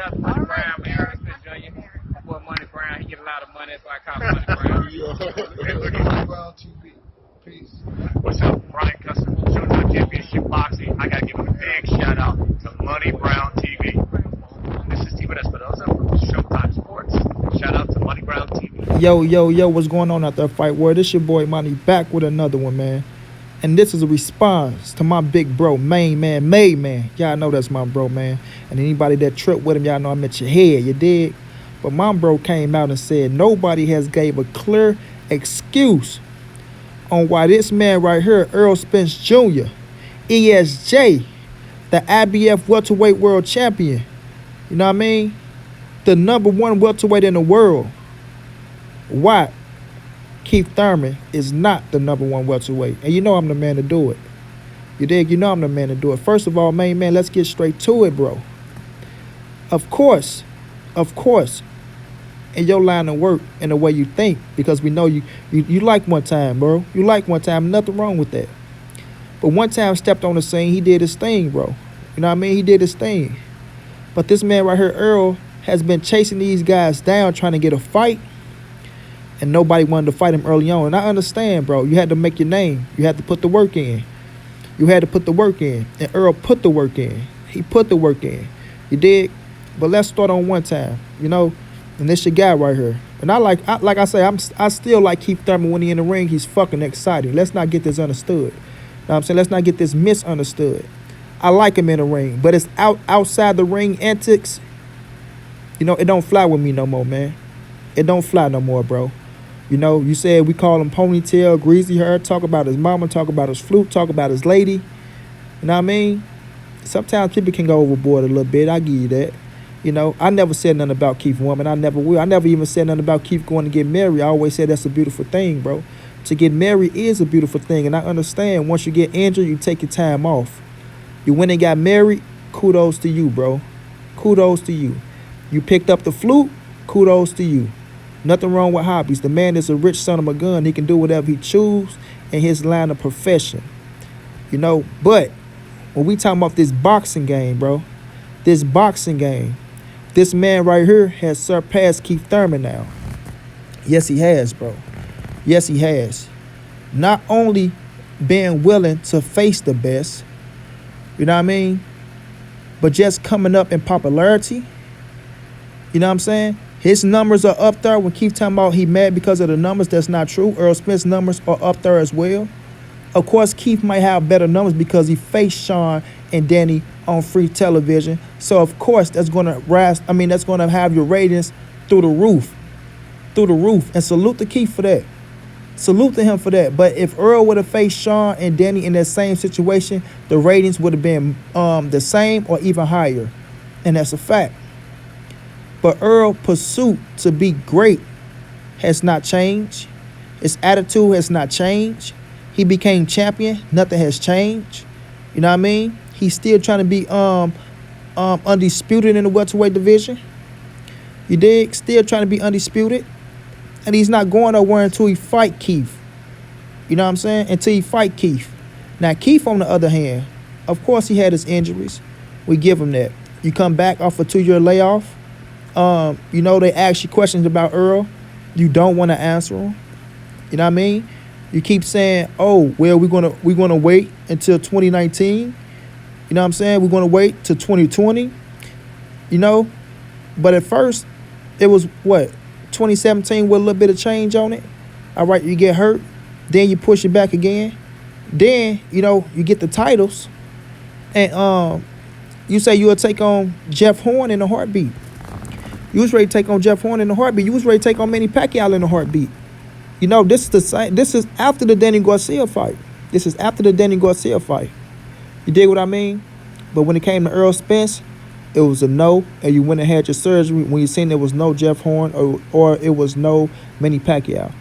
out to Money Brown, man. Errol Spence Jr. My boy Money Brown, he get a lot of money, that's why I call him Money Brown. Money Brown TV. Peace. What's up? Brian Constable, Showtime Championship Boxing. I gotta give a big shout out to Money Brown TV. This is Steven Espinosa from Showtime Sports. Shout out to Money Brown TV. Yo, what's going on out there, Fight World? This your boy Money back with another one, man. And this is a response to my big bro, Mainman-Mademan. Y'all know that's my bro, man. And anybody that tripped with him, y'all know I'm at your head, you dig? But my bro came out and said nobody has gave a clear excuse on why this man right here, Errol Spence Jr., ESJ, the IBF welterweight world champion, you know what I mean? The #1 welterweight in the world. Why Keith Thurman is not the #1 welterweight. And you know I'm the man to do it. You dig? You know I'm the man to do it. First of all, man, let's get straight to it, bro. Of course, in your line of work and the way you think, because we know you like one time, bro. You like one time, nothing wrong with that. But one time stepped on the scene, he did his thing, bro. You know what I mean? He did his thing. But this man right here, Earl, has been chasing these guys down, trying to get a fight. And nobody wanted to fight him early on. And I understand, bro. You had to make your name. You had to put the work in. You had to put the work in. And Earl put the work in. He put the work in. You dig? But let's start on one time, you know? And this your guy right here. And I still like Keith Thurman when he in the ring. He's fucking exciting. Let's not get this understood. You know what I'm saying? Let's not get this misunderstood. I like him in the ring. But it's outside the ring antics. You know, it don't fly with me no more, man. It don't fly no more, bro. You know, you said we call him ponytail, greasy hair, talk about his mama, talk about his flute, talk about his lady. You know what I mean? Sometimes people can go overboard a little bit. I give you that. You know, I never said nothing about Keith woman. I never will. I never even said nothing about Keith going to get married. I always said that's a beautiful thing, bro. To get married is a beautiful thing. And I understand once you get injured, you take your time off. You went and got married, kudos to you, bro. Kudos to you. You picked up the flute, kudos to you. Nothing wrong with hobbies. The man is a rich son of a gun. He can do whatever he chooses in his line of profession. You know, but when we talking about this boxing game, bro, this boxing game, this man right here has surpassed Keith Thurman now. Yes, he has, bro. Yes, he has. Not only being willing to face the best, you know what I mean, but just coming up in popularity. You know what I'm saying? His numbers are up there. When Keith talking about he mad because of the numbers, that's not true. Errol Spence's numbers are up there as well. Of course, Keith might have better numbers because he faced Shawn and Danny on free television. So, of course, that's going to rise. I mean, that's going to have your ratings through the roof. Through the roof. And salute to Keith for that. Salute to him for that. But if Earl would have faced Shawn and Danny in that same situation, the ratings would have been the same or even higher. And that's a fact. But Earl's pursuit to be great has not changed. His attitude has not changed. He became champion. Nothing has changed. You know what I mean? He's still trying to be undisputed in the welterweight division. You dig? Still trying to be undisputed. And he's not going nowhere until he fight Keith. You know what I'm saying? Until he fight Keith. Now, Keith, on the other hand, of course he had his injuries. We give him that. You come back off a 2-year layoff. You know, they ask you questions about Earl. You don't want to answer them. You know what I mean? You keep saying, oh, well, we're gonna wait until 2019. You know what I'm saying? We're gonna wait till 2020. You know? But at first, it was what? 2017 with a little bit of change on it. All right, you get hurt. Then you push it back again. Then, you know, you get the titles. And you say you'll take on Jeff Horn in a heartbeat. You was ready to take on Jeff Horn in a heartbeat. You was ready to take on Manny Pacquiao in a heartbeat. You know, this is the same. This is after the Danny Garcia fight. This is after the Danny Garcia fight. You dig what I mean? But when it came to Errol Spence, it was a no, and you went and had your surgery when you seen there was no Jeff Horn or it was no Manny Pacquiao.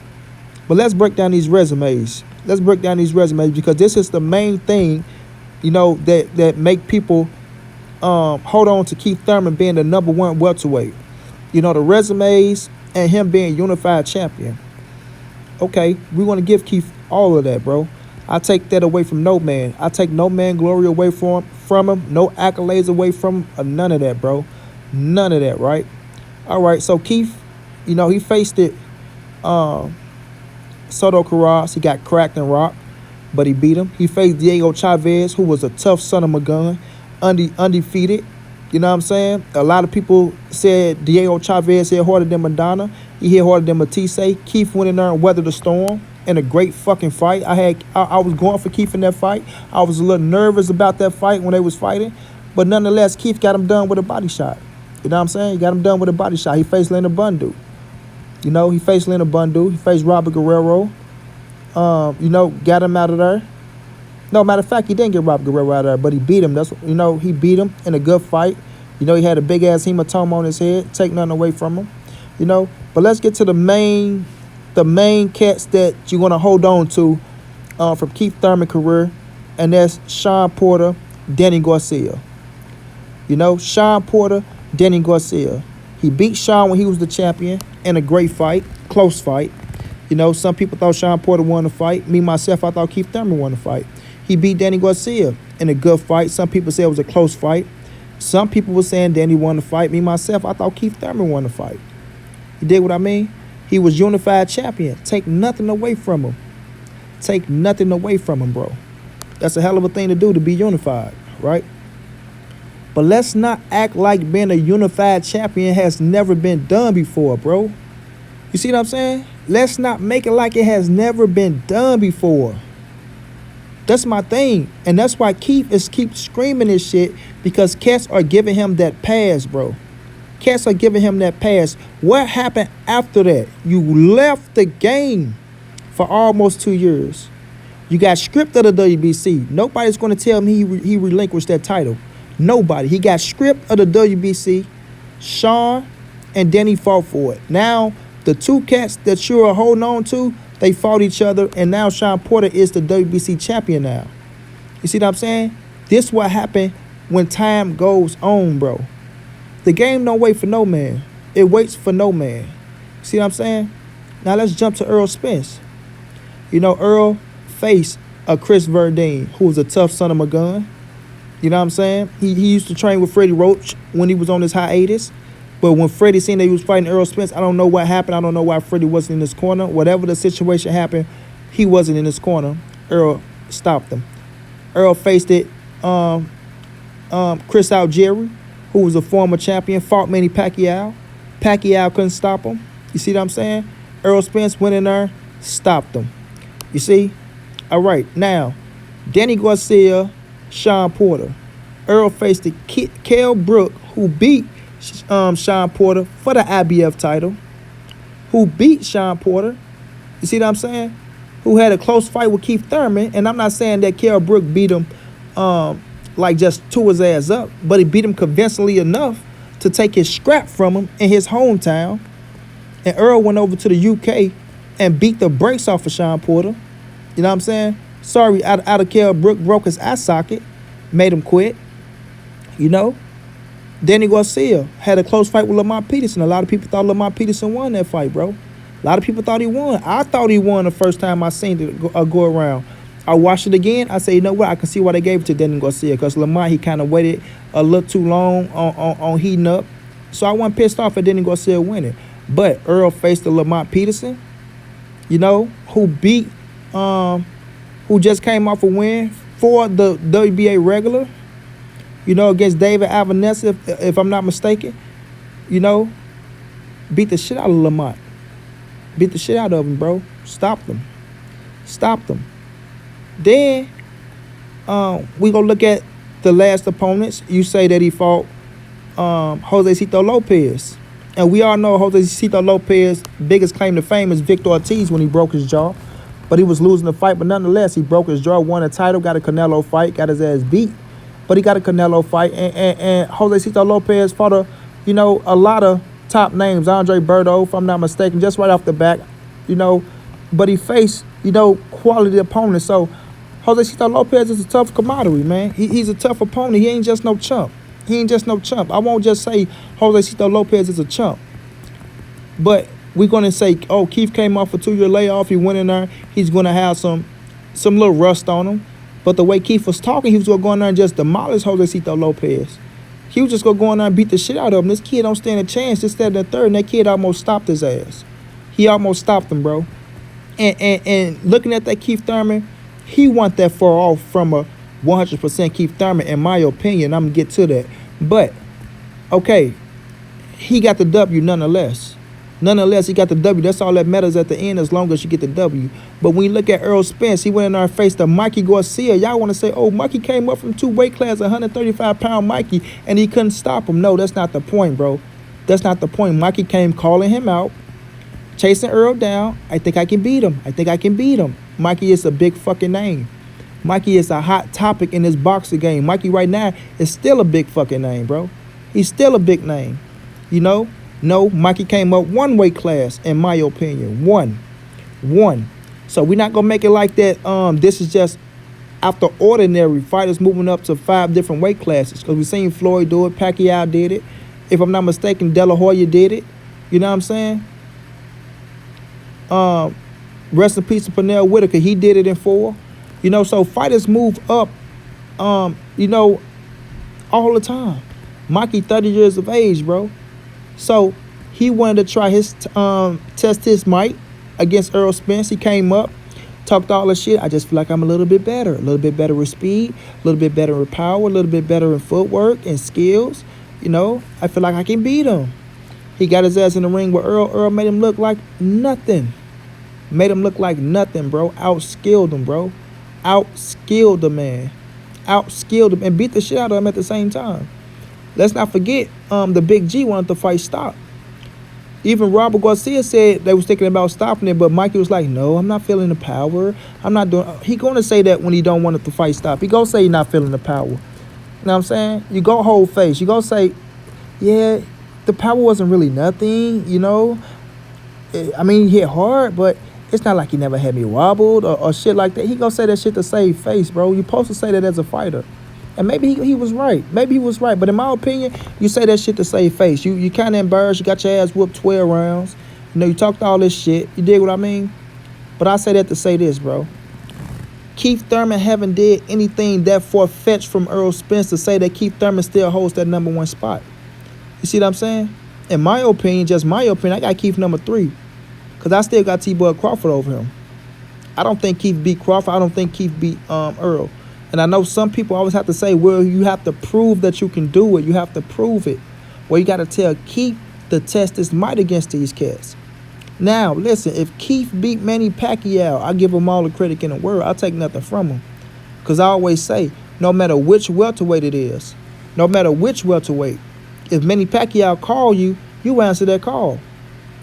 But let's break down these resumes. Let's break down these resumes because this is the main thing, you know, that make people hold on to Keith Thurman being the #1 welterweight. You know, the resumes and him being unified champion. Okay, we want to give Keith all of that, bro. I take that away from no man. I take no man glory away from him. No accolades away from him. None of that, bro. None of that, right? All right, so Keith, he faced it. Soto Carras, he got cracked and rocked, but he beat him. He faced Diego Chavez, who was a tough son of a gun, undefeated. You know what I'm saying? A lot of people said Diego Chavez hit harder than Madonna. He hit harder than Matisse. Keith went in there and weathered the storm in a great fucking fight. I was going for Keith in that fight. I was a little nervous about that fight when they was fighting, but nonetheless, Keith got him done with a body shot. You know what I'm saying? He got him done with a body shot. He faced Leonard Bundu. He faced Leonard Bundu. He faced Robert Guerrero. Got him out of there. No, matter of fact, he didn't get Robert Guerrero out of there, but he beat him. He beat him in a good fight. He had a big-ass hematoma on his head. Take nothing away from him. But let's get to the main cats that you're going to hold on to from Keith Thurman career, and that's Shawn Porter, Danny Garcia. Shawn Porter, Danny Garcia. He beat Shawn when he was the champion in a great fight, close fight. Some people thought Shawn Porter won the fight. Me, myself, I thought Keith Thurman won the fight. He beat Danny Garcia in a good fight. Some people said it was a close fight. Some people were saying Danny won the fight. Me, myself, I thought Keith Thurman won the fight. You dig what I mean? He was unified champion. Take nothing away from him. Take nothing away from him, bro. That's a hell of a thing to do, to be unified, right? But let's not act like being a unified champion has never been done before, bro. You see what I'm saying? Let's not make it like it has never been done before. That's my thing. And that's why Keith keeps screaming this shit, because cats are giving him that pass, bro. Cats are giving him that pass. What happened after that? You left the game for almost 2 years. You got stripped of the WBC. Nobody's going to tell me he relinquished that title. Nobody. He got stripped of the WBC. Shawn and Danny fought for it. Now, the two cats that you're holding on to, they fought each other, and now Shawn Porter is the WBC champion now. You see what I'm saying? This what happened when time goes on, bro. The game don't wait for no man. It waits for no man. See what I'm saying? Now let's jump to Errol Spence. Earl faced a Chris Verdine, who was a tough son of a gun. You know what I'm saying? He used to train with Freddie Roach when he was on his hiatus. But when Freddie seen that he was fighting Errol Spence, I don't know what happened. I don't know why Freddie wasn't in his corner. Whatever the situation happened, he wasn't in his corner. Errol stopped him. Errol faced it. Chris Algieri, who was a former champion, fought Manny Pacquiao. Pacquiao couldn't stop him. You see what I'm saying? Errol Spence went in there, stopped him. You see? All right. Now, Danny Garcia, Shawn Porter. Errol faced the Kell Brook, who beat Shawn Porter for the IBF title. Who beat Shawn Porter. You see what I'm saying? Who had a close fight with Keith Thurman. And I'm not saying that Kell Brook beat him like just tore his ass up, but he beat him convincingly enough to take his scrap from him in his hometown. And Earl went over to the UK and beat the brakes off of Shawn Porter. You know what I'm saying? Sorry, out of Kell Brook, broke his eye socket, made him quit. Danny Garcia had a close fight with Lamont Peterson. A lot of people thought Lamont Peterson won that fight, bro. A lot of people thought he won. I thought he won the first time I seen it go around. I watched it again. I say, you know what? I can see why they gave it to Danny Garcia, because Lamont, he kind of waited a little too long on heating up. So I wasn't pissed off at Danny Garcia winning. But Earl faced the Lamont Peterson, who beat, who just came off a win for the WBA regular, against David Alvarez, if I'm not mistaken. Beat the shit out of Lamont. Beat the shit out of him, bro. Stopped him. Then we gonna look at the last opponents. You say that he fought Josesito Lopez. And we all know Josesito Lopez's biggest claim to fame is Victor Ortiz when he broke his jaw. But he was losing the fight. But nonetheless, he broke his jaw, won a title, got a Canelo fight, got his ass beat. But he got a Canelo fight. And Josesito Lopez fought a lot of top names. Andre Berto, if I'm not mistaken, just right off the bat. But he faced, quality opponents. So Josesito Lopez is a tough commodity, man. He's a tough opponent. He ain't just no chump. I won't just say Josesito Lopez is a chump. But we're going to say, oh, Keith came off a 2-year layoff. He went in there. He's going to have some little rust on him. But the way Keith was talking, he was going to go in there and just demolish Josesito Lopez. He was just gonna go in there and beat the shit out of him. This kid don't stand a chance. Just that in the third, and that kid almost stopped his ass. He almost stopped him, bro. And looking at that Keith Thurman, he wasn't that far off from a 100% Keith Thurman, in my opinion. I'm gonna get to that. But, okay, he got the W nonetheless. Nonetheless, he got the W. That's all that matters at the end, as long as you get the W. But when you look at Errol Spence, he went in there and faced the Mikey Garcia. Y'all want to say, oh, Mikey came up from 2 weight classes, 135-pound Mikey, and he couldn't stop him. No, that's not the point, bro. That's not the point. Mikey came calling him out, chasing Earl down. I think I can beat him. I think I can beat him. Mikey is a big fucking name. Mikey is a hot topic in this boxing game. Mikey right now is still a big fucking name, bro. He's still a big name. You know? No, Mikey came up 1 weight class, in my opinion. One. So we're not going to make it like that. This is just after ordinary fighters moving up to 5 different weight classes. Because we've seen Floyd do it. Pacquiao did it. If I'm not mistaken, De La Hoya did it. You know what I'm saying? Rest in peace to Pernell Whitaker. He did it in 4. You know, so fighters move up, you know, all the time. Mikey, 30 years of age, bro. So he wanted to try his test his might against Errol Spence. He came up, talked all the shit. I just feel like I'm a little bit better with speed, a little bit better with power, a little bit better in footwork and skills. You know, I feel like I can beat him. He got his ass in the ring with Earl. Earl made him look like nothing. Made him look like nothing, bro. Outskilled him, bro. Outskilled the man. Outskilled him and beat the shit out of him at the same time. Let's not forget, the Big G wanted the fight stopped. Even Robert Garcia said they was thinking about stopping it, but Mikey was like, no, I'm not feeling the power. I'm not doing... He going to say that when he don't want the fight stop. He going to say he's not feeling the power. You know what I'm saying? You go whole face. You going to say, yeah, the power wasn't really nothing, you know. I mean, he hit hard, but it's not like he never had me wobbled or shit like that. He going to say that shit to save face, bro. You're supposed to say that as a fighter. And maybe he was right. Maybe he was right. But in my opinion, you say that shit to save face. You kind of embarrassed. You got your ass whooped 12 rounds. You know, you talked all this shit. You dig what I mean? But I say that to say this, bro. Keith Thurman haven't did anything that far-fetched from Errol Spence to say that Keith Thurman still holds that #1 spot. You see what I'm saying? In my opinion, just my opinion, I got Keith #3. Because I still got T-Bud Crawford over him. I don't think Keith beat Crawford. I don't think Keith beat Earl. And I know some people always have to say, well, you have to prove that you can do it. You have to prove it. Well, you got to tell Keith to test his might against these cats. Now, listen, if Keith beat Manny Pacquiao, I give him all the credit in the world. I'll take nothing from him. Because I always say, no matter which welterweight it is, no matter which welterweight, if Manny Pacquiao call you, you answer that call. You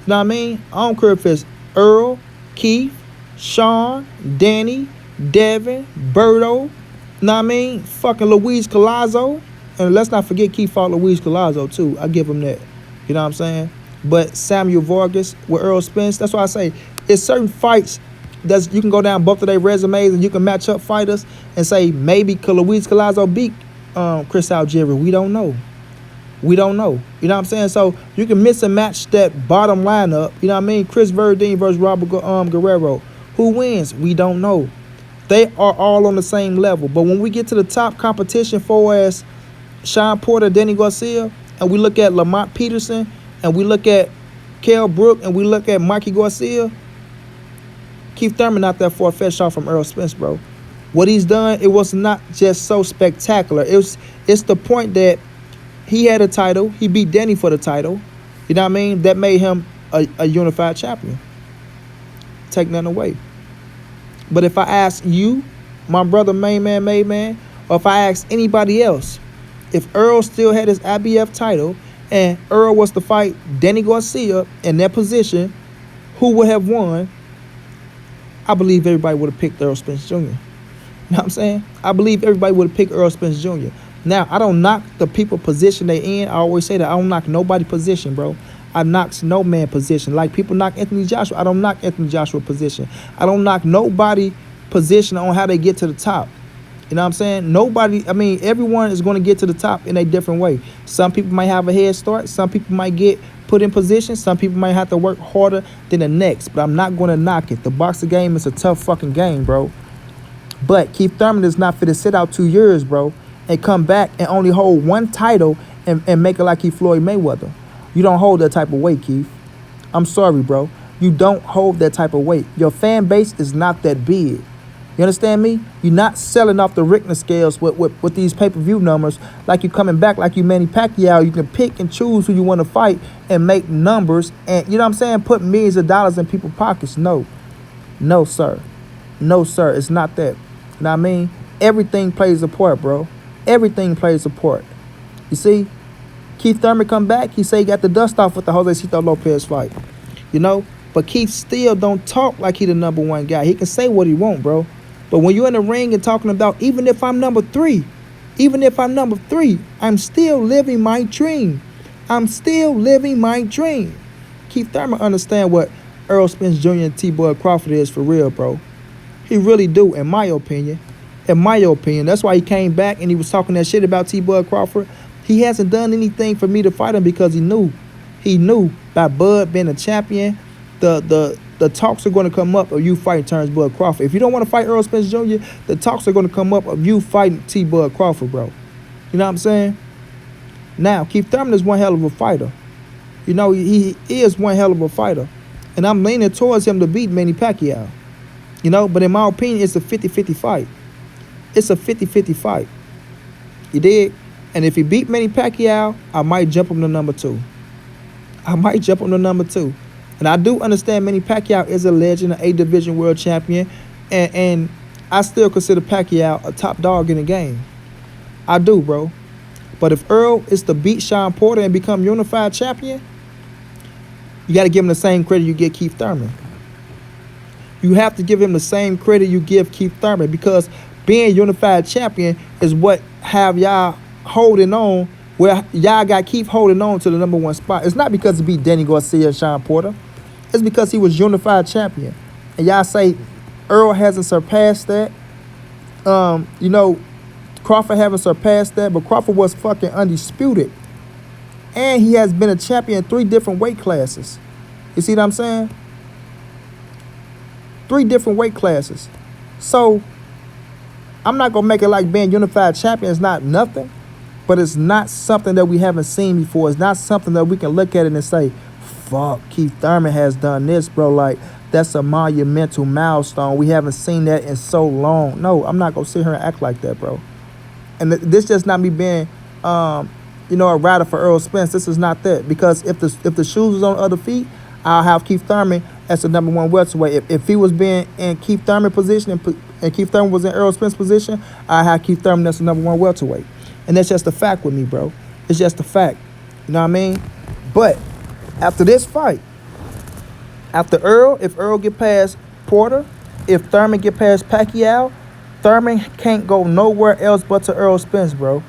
know what I mean? I don't care if it's Earl, Keith, Shawn, Danny, Devin, Berto, know what I mean? Fucking Luis Collazo. And let's not forget Keith fought Luis Collazo too. I give him that. You know what I'm saying? But Samuel Vargas with Errol Spence, that's why I say it's certain fights that you can go down both of their resumes and you can match up fighters and say maybe could Luis Collazo beat Chris Algieri. We don't know. We don't know. You know what I'm saying? So you can miss and match that bottom lineup. You know what I mean? Chris Verdine versus Robert Guerrero. Who wins? We don't know. They are all on the same level. But when we get to the top competition for as Shawn Porter, Danny Garcia, and we look at Lamont Peterson, and we look at Kell Brook, and we look at Mikey Garcia, Keith Thurman not that far-fetched off from Errol Spence, bro. What he's done, it was not just so spectacular. It's the point that he had a title. He beat Danny for the title. You know what I mean? That made him a unified champion. Take nothing away. But if I ask you, my brother Mainman-Mademan, or if I ask anybody else, if Earl still had his IBF title and Earl was to fight Danny Garcia in that position, who would have won? I believe everybody would have picked Errol Spence Jr. You know what I'm saying? I believe everybody would have picked Errol Spence Jr. Now, I don't knock the people position they in. I always say that. I don't knock nobody position, bro. I knocks no man position. Like people knock Anthony Joshua. I don't knock Anthony Joshua position. I don't knock nobody position on how they get to the top. You know what I'm saying? Nobody, I mean, everyone is going to get to the top in a different way. Some people might have a head start. Some people might get put in position. Some people might have to work harder than the next. But I'm not going to knock it. The boxing game is a tough fucking game, bro. But Keith Thurman is not fit to sit out 2 years, bro, and come back and only hold one title and make it like he Floyd Mayweather. You don't hold that type of weight, Keith. I'm sorry, bro. You don't hold that type of weight. Your fan base is not that big. You understand me? You're not selling off the Richter scales with these pay-per-view numbers like you coming back like you Manny Pacquiao. You can pick and choose who you want to fight and make numbers and, you know what I'm saying, put millions of dollars in people's pockets. No. No, sir. No, sir. It's not that. You know what I mean? Everything plays a part, bro. Everything plays a part. You see? Keith Thurman come back. He say he got the dust off with the Josesito Lopez fight. You know? But Keith still don't talk like he the number one guy. He can say what he want, bro. But when you're in the ring and talking about, even if I'm number three, I'm still living my dream. I'm still living my dream. Keith Thurman understand what Errol Spence Jr. and T-Bud Crawford is for real, bro. He really do, in my opinion. In my opinion. That's why he came back and he was talking that shit about T-Bud Crawford. He hasn't done anything for me to fight him because he knew. He knew by Bud being a champion, the talks are going to come up of you fighting Terrence Bud Crawford. If you don't want to fight Errol Spence Jr., the talks are going to come up of you fighting T-Bud Crawford, bro. You know what I'm saying? Now, Keith Thurman is one hell of a fighter. You know, he is one hell of a fighter. And I'm leaning towards him to beat Manny Pacquiao. You know, but in my opinion, it's a 50-50 fight. It's a 50-50 fight. You dig? And if he beat Manny Pacquiao, I might jump him to number 2. And I do understand Manny Pacquiao is a legend, an A-Division world champion, and I still consider Pacquiao a top dog in the game. I do, bro. But if Earl is to beat Shawn Porter and become unified champion, you got to give him the same credit you give Keith Thurman. You have to give him the same credit you give Keith Thurman because being unified champion is what have y'all holding on, where y'all got Keith holding on to the number 1 spot. It's not because he beat Danny Garcia and Shawn Porter. It's because he was unified champion. And y'all say Earl hasn't surpassed that. You know, Crawford haven't surpassed that, but Crawford was fucking undisputed. And he has been a champion in 3 different weight classes. You see what I'm saying? 3 different weight classes. So, I'm not going to make it like being unified champion is not nothing, but it's not something that we haven't seen before. It's not something that we can look at it and say, fuck, Keith Thurman has done this, bro. Like, that's a monumental milestone. We haven't seen that in so long. No, I'm not going to sit here and act like that, bro. And this just not me being, you know, a rider for Earl Spence. This is not that. Because if the shoes was on the other feet, I'll have Keith Thurman as the number 1 welterweight. If he was being in Keith Thurman position and Keith Thurman was in Errol Spence position, I'll have Keith Thurman as the number 1 welterweight. And that's just a fact with me, bro. It's just a fact. You know what I mean? But after this fight, after Earl, if Earl get past Porter, if Thurman get past Pacquiao, Thurman can't go nowhere else but to Errol Spence, bro.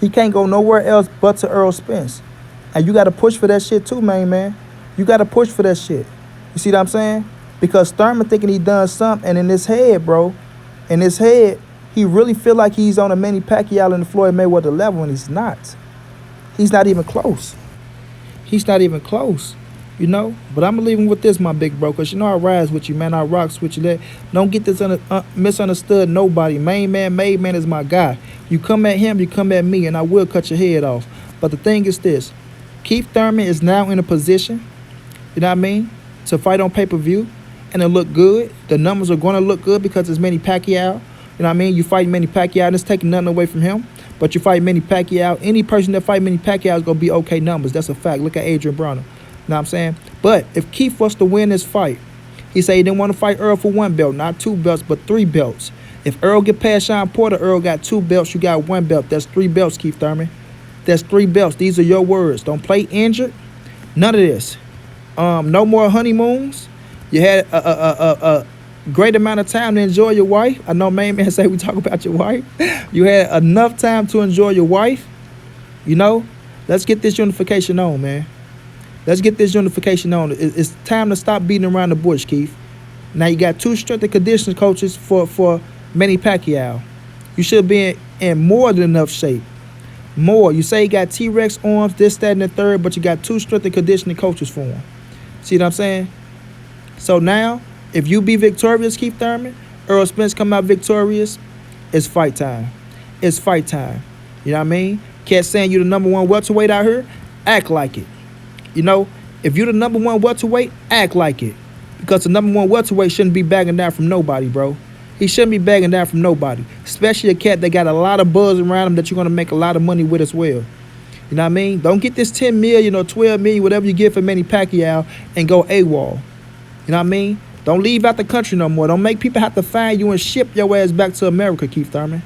He can't go nowhere else but to Errol Spence. And you got to push for that shit too, man. You got to push for that shit. You see what I'm saying? Because Thurman thinking he done something, and in his head, bro, in his head, he really feel like he's on a Manny Pacquiao and the Floyd Mayweather level, and he's not. He's not even close. He's not even close, you know? But I'm leaving with this, my big bro, because you know I rise with you, man. I rocks with you. That don't get this misunderstood, nobody. Mainman-Mademan is my guy. You come at him, you come at me, and I will cut your head off. But the thing is this. Keith Thurman is now in a position, you know what I mean, to fight on pay-per-view, and it look good. The numbers are going to look good because it's Manny Pacquiao. You know what I mean? You fight Manny Pacquiao, and it's taking nothing away from him. But you fight Manny Pacquiao, any person that fight Manny Pacquiao is going to be okay numbers. That's a fact. Look at Adrian Broner. You know what I'm saying? But if Keith was to win this fight, he said he didn't want to fight Earl for 1 belt, not 2 belts, but 3 belts. If Earl get past Shawn Porter, Earl got 2 belts, you got 1 belt. That's 3 belts, Keith Thurman. That's 3 belts. These are your words. Don't play injured. None of this. No more honeymoons. You had a great amount of time to enjoy your wife. I know main man say we talk about your wife. You had enough time to enjoy your wife. You know, let's get this unification on, man. Let's get this unification on. It's time to stop beating around the bush, Keith. Now you got 2 strength and conditioning coaches for Manny Pacquiao. You should be in more than enough shape. More. You say you got T-Rex arms, this, that, and the third, but you got 2 strength and conditioning coaches for him. See what I'm saying? So now, if you be victorious, Keith Thurman, Earl Spence come out victorious, it's fight time. It's fight time. You know what I mean? Cat saying you the number one welterweight out here, act like it. You know, if you're the number one welterweight, act like it. Because the number one welterweight shouldn't be bagging down from nobody, bro. He shouldn't be bagging down from nobody. Especially a cat that got a lot of buzz around him that you're going to make a lot of money with as well. You know what I mean? Don't get this 10 million or 12 million, whatever you get for Manny Pacquiao, and go AWOL. You know what I mean? Don't leave out the country no more. Don't make people have to find you and ship your ass back to America, Keith Thurman.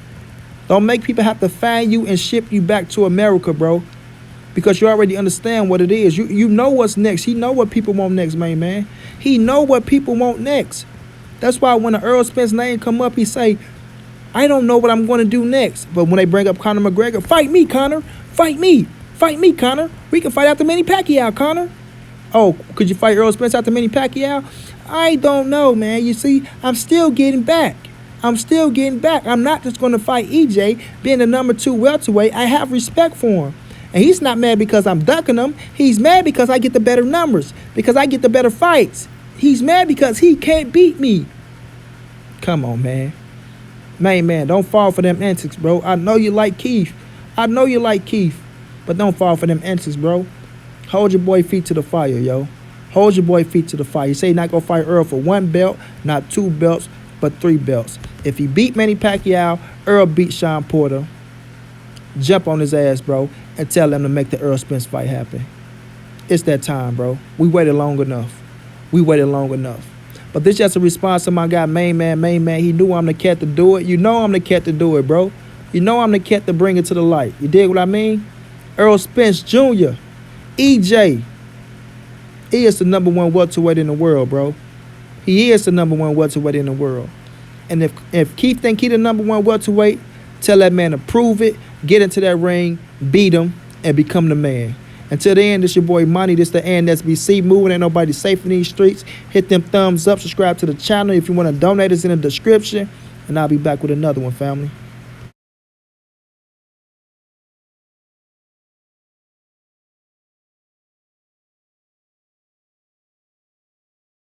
Don't make people have to find you and ship you back to America, bro. Because you already understand what it is. You know what's next. He know what people want next, man. He know what people want next. That's why when the Earl Spence name come up, he say, I don't know what I'm going to do next. But when they bring up Conor McGregor, fight me, Conor. Fight me. Fight me, Conor. We can fight after Manny Pacquiao, Conor. Oh, could you fight Errol Spence after Manny Pacquiao? I don't know, man. You see, I'm still getting back. I'm not just going to fight EJ, being the number 2 welterweight. I have respect for him. And he's not mad because I'm ducking him. He's mad because I get the better numbers, because I get the better fights. He's mad because he can't beat me. Come on, man. Man, don't fall for them antics, bro. I know you like Keith. But don't fall for them antics, bro. Hold your boy feet to the fire, yo. Hold your boy feet to the fire. You say you're not going to fight Earl for 1 belt, not 2 belts, but 3 belts. If he beat Manny Pacquiao, Earl beat Shawn Porter. Jump on his ass, bro, and tell him to make the Errol Spence fight happen. It's that time, bro. We waited long enough. But this just a response to my guy, Mainman. He knew I'm the cat to do it. You know I'm the cat to do it, bro. You know I'm the cat to bring it to the light. You dig what I mean? Errol Spence Jr., EJ. He is the number 1 welterweight in the world, bro. He is the number 1 welterweight in the world. And if Keith think he the number 1 welterweight, tell that man to prove it, get into that ring, beat him, and become the man. Until then, this your boy Monty. This the NSBC. Moving, ain't nobody safe in these streets. Hit them thumbs up. Subscribe to the channel if you want to donate. It's in the description. And I'll be back with another one, family.